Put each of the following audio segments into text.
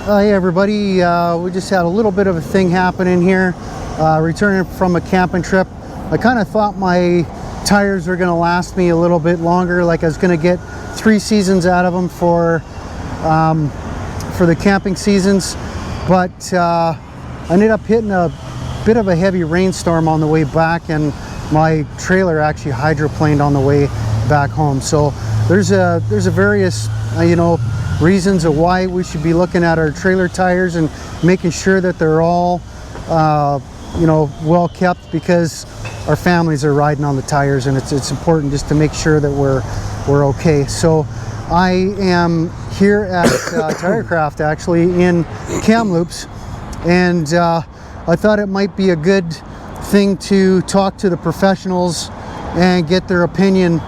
Hey everybody, we just had a little bit of a thing happening here, returning from a camping trip. I kind of thought my tires were going to last me a little bit longer, like I was going to get 3 seasons out of them for the camping seasons, but I ended up hitting a bit of a heavy rainstorm on the way back, and my trailer actually hydroplaned on the way back home. So there's a various reasons of why we should be looking at our trailer tires and making sure that they're all well kept, because our families are riding on the tires, and it's important just to make sure that we're okay. So I am here at Tirecraft, actually in Kamloops, and I thought it might be a good thing to talk to the professionals and get their opinion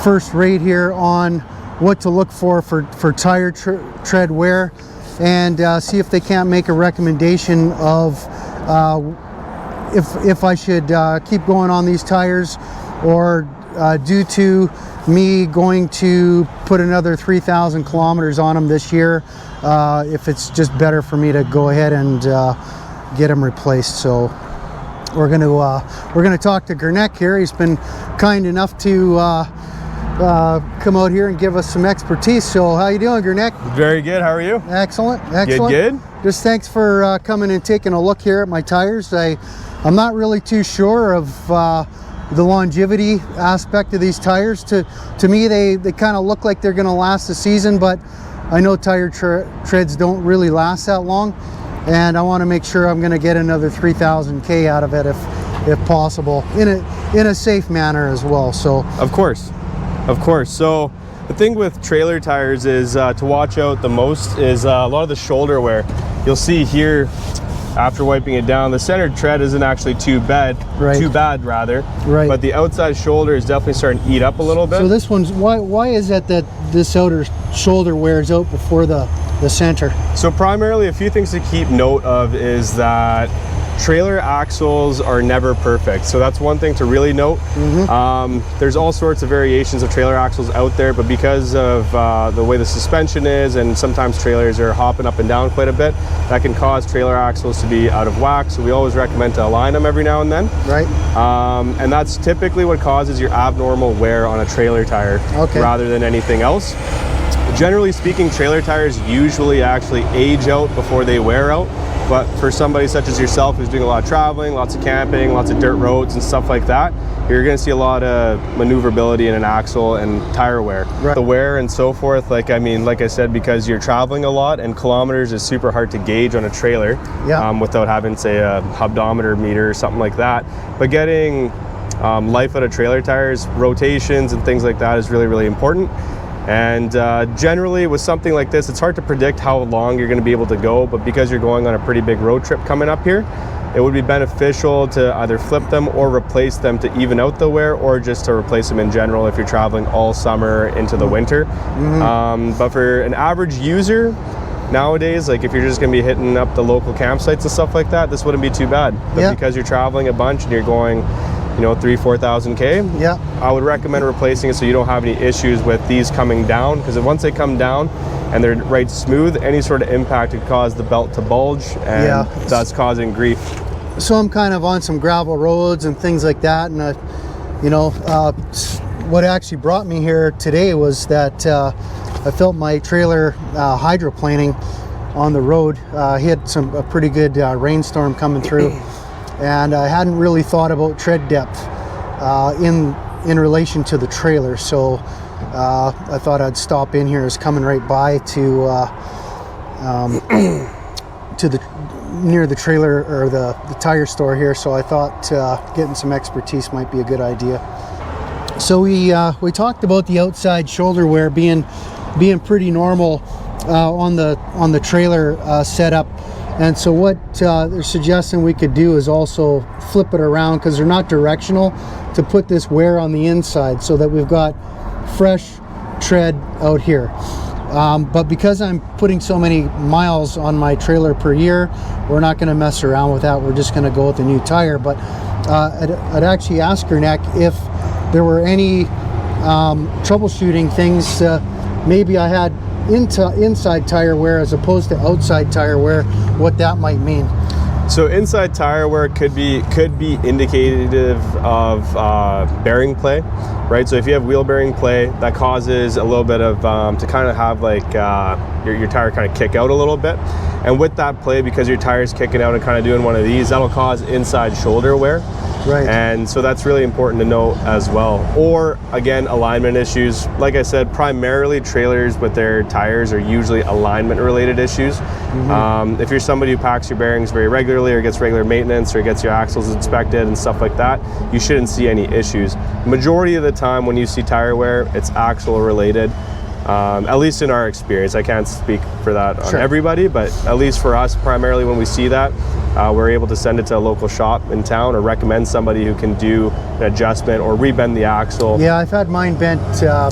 first rate here on what to look for tire tread wear, and see if they can't make a recommendation of if I should keep going on these tires, or due to me going to put another 3,000 kilometers on them this year, if it's just better for me to go ahead and get them replaced. So we're gonna talk to Gurnek here. He's been kind enough to come out here and give us some expertise. So how you doing, Gurnek? Very good. How are you? Excellent. Good. Just thanks for coming and taking a look here at my tires. I'm not really too sure of the longevity aspect of these tires. To me, they kind of look like they're going to last the season, but I know tire treads don't really last that long, and I want to make sure I'm going to get another 3,000 K out of it if possible, in a safe manner as well. So Of course. So the thing with trailer tires is to watch out the most is a lot of the shoulder wear. You'll see here, after wiping it down, the center tread isn't actually too bad, Right. But the outside shoulder is definitely starting to eat up a little bit. So this one's, why is it that this outer shoulder wears out before the center? So primarily, a few things to keep note of is that trailer axles are never perfect. So that's one thing to really note. There's all sorts of variations of trailer axles out there, but because of the way the suspension is, and sometimes trailers are hopping up and down quite a bit, that can cause trailer axles to be out of whack. So we always recommend to align them every now and then. Right. And that's typically what causes your abnormal wear on a trailer tire, rather than anything else. Generally speaking, trailer tires usually actually age out before they wear out. But for somebody such as yourself who's doing a lot of traveling, lots of camping, lots of dirt roads and stuff like that, you're going to see a lot of maneuverability in an axle and tire wear. Right. The wear and so forth, like I said, because you're traveling a lot and kilometers is super hard to gauge on a trailer, without having, say, a hubdometer meter or something like that. But getting life out of trailer tires, rotations and things like that is really, really important. And generally with something like this, it's hard to predict how long you're going to be able to go, but because you're going on a pretty big road trip coming up here, it would be beneficial to either flip them or replace them to even out the wear, or just to replace them in general if you're traveling all summer into the winter. But for an average user nowadays, like if you're just going to be hitting up the local campsites and stuff like that, this wouldn't be too bad. But because you're traveling a bunch and you're going 3,000-4,000 K, I would recommend replacing it so you don't have any issues with these coming down, because once they come down and they're right smooth, any sort of impact could cause the belt to bulge, and thus causing grief. So I'm kind of on some gravel roads and things like that, and what actually brought me here today was that I felt my trailer hydroplaning on the road. He had a pretty good rainstorm coming through. And I hadn't really thought about tread depth in relation to the trailer, so I thought I'd stop in here. As coming right by to near the trailer or the tire store here, so I thought getting some expertise might be a good idea. So we talked about the outside shoulder wear being pretty normal on the trailer setup. And so what they're suggesting we could do is also flip it around, because they're not directional, to put this wear on the inside so that we've got fresh tread out here. But because I'm putting so many miles on my trailer per year, we're not going to mess around with that. We're just going to go with a new tire. But I'd actually ask Gurnek if there were any troubleshooting things. Maybe I had inside tire wear as opposed to outside tire wear, what that might mean. So inside tire wear could be indicative of bearing play, right? So if you have wheel bearing play, that causes a little bit of to kind of have like your tire kind of kick out a little bit, and with that play, because your tire's kicking out and kind of doing one of these, that'll cause inside shoulder wear. Right. And so that's really important to know as well. Or again, alignment issues. Like I said, primarily trailers with their tires are usually alignment related issues. Mm-hmm. If you're somebody who packs your bearings very regularly or gets regular maintenance or gets your axles inspected and stuff like that, you shouldn't see any issues. Majority of the time when you see tire wear, it's axle related. At least in our experience. I can't speak for that on everybody, but at least for us, primarily when we see that, we're able to send it to a local shop in town or recommend somebody who can do an adjustment or rebend the axle. Yeah, I've had mine bent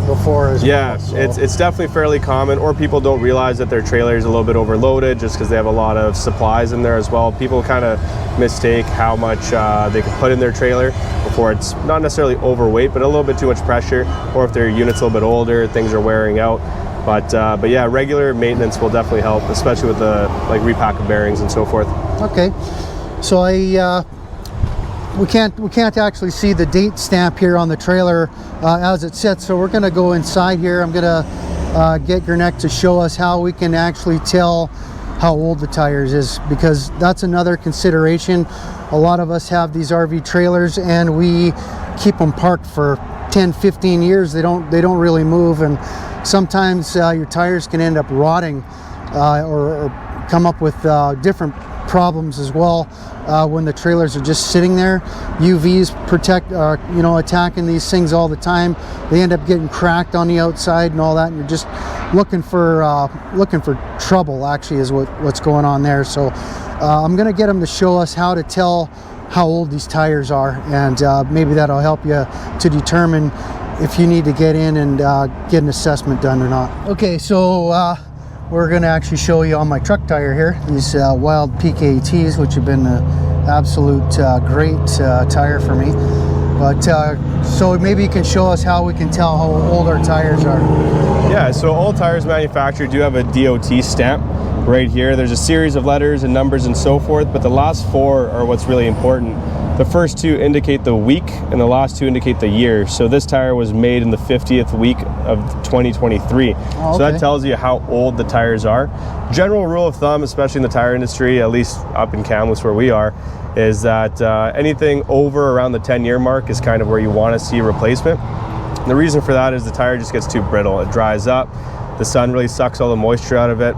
before as well. So. It's definitely fairly common, or people don't realize that their trailer is a little bit overloaded just because they have a lot of supplies in there as well. People kind of mistake how much they can put in their trailer before it's not necessarily overweight, but a little bit too much pressure, or if their unit's a little bit older, things are wearing out. But yeah, regular maintenance will definitely help, especially with the like repack of bearings and so forth. Okay, so we can't actually see the date stamp here on the trailer as it sits. So we're going to go inside here. I'm going to get Gurnek to show us how we can actually tell how old the tires is, because that's another consideration. A lot of us have these RV trailers and we keep them parked for 10-15 years. They don't really move, and sometimes your tires can end up rotting or come up with different problems as well when the trailers are just sitting there. UVs attacking these things all the time. They end up getting cracked on the outside and all that, and you're just looking for trouble, actually, is what's going on there. So I'm gonna get him to show us how to tell how old these tires are, and maybe that'll help you to determine if you need to get in and get an assessment done or not. Okay, so we're going to actually show you on my truck tire here, these Wild PKTs, which have been an absolute great tire for me. But so maybe you can show us how we can tell how old our tires are. Yeah, so all tires manufactured do have a DOT stamp right here. There's a series of letters and numbers and so forth, but the last four are what's really important. The first two indicate the week and the last two indicate the year. So this tire was made in the 50th week of 2023. Oh, okay. So that tells you how old the tires are. General rule of thumb, especially in the tire industry, at least up in Kamloops where we are, is that anything over around the 10-year mark is kind of where you want to see a replacement. And the reason for that is the tire just gets too brittle. It dries up. The sun really sucks all the moisture out of it.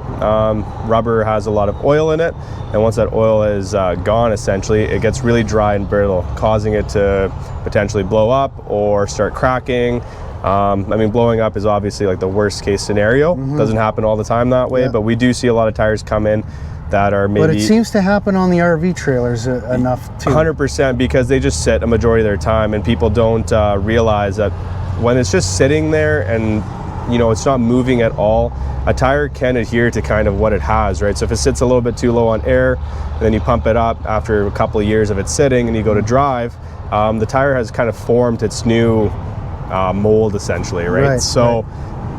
Rubber has a lot of oil in it, and once that oil is gone, essentially, it gets really dry and brittle, causing it to potentially blow up or start cracking. I mean, blowing up is obviously like the worst case scenario. Doesn't happen all the time that way, but we do see a lot of tires come in that are maybe... But it seems to happen on the RV trailers enough too. 100%, because they just sit a majority of their time, and people don't realize that when it's just sitting there and it's not moving at all, a tire can adhere to kind of what it has, right? So if it sits a little bit too low on air, and then you pump it up after a couple of years of it sitting and you go to drive, the tire has kind of formed its new mold, essentially, right? So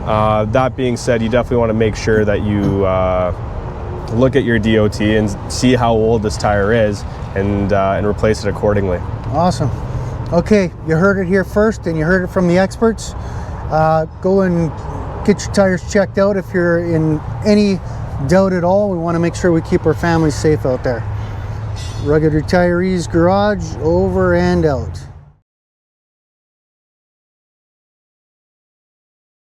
that being said, you definitely want to make sure that you look at your DOT and see how old this tire is, and replace it accordingly. Awesome. Okay, you heard it here first, and you heard it from the experts. Go and get your tires checked out if you're in any doubt at all. We want to make sure we keep our families safe out there. Rugged Retirees Garage, over and out.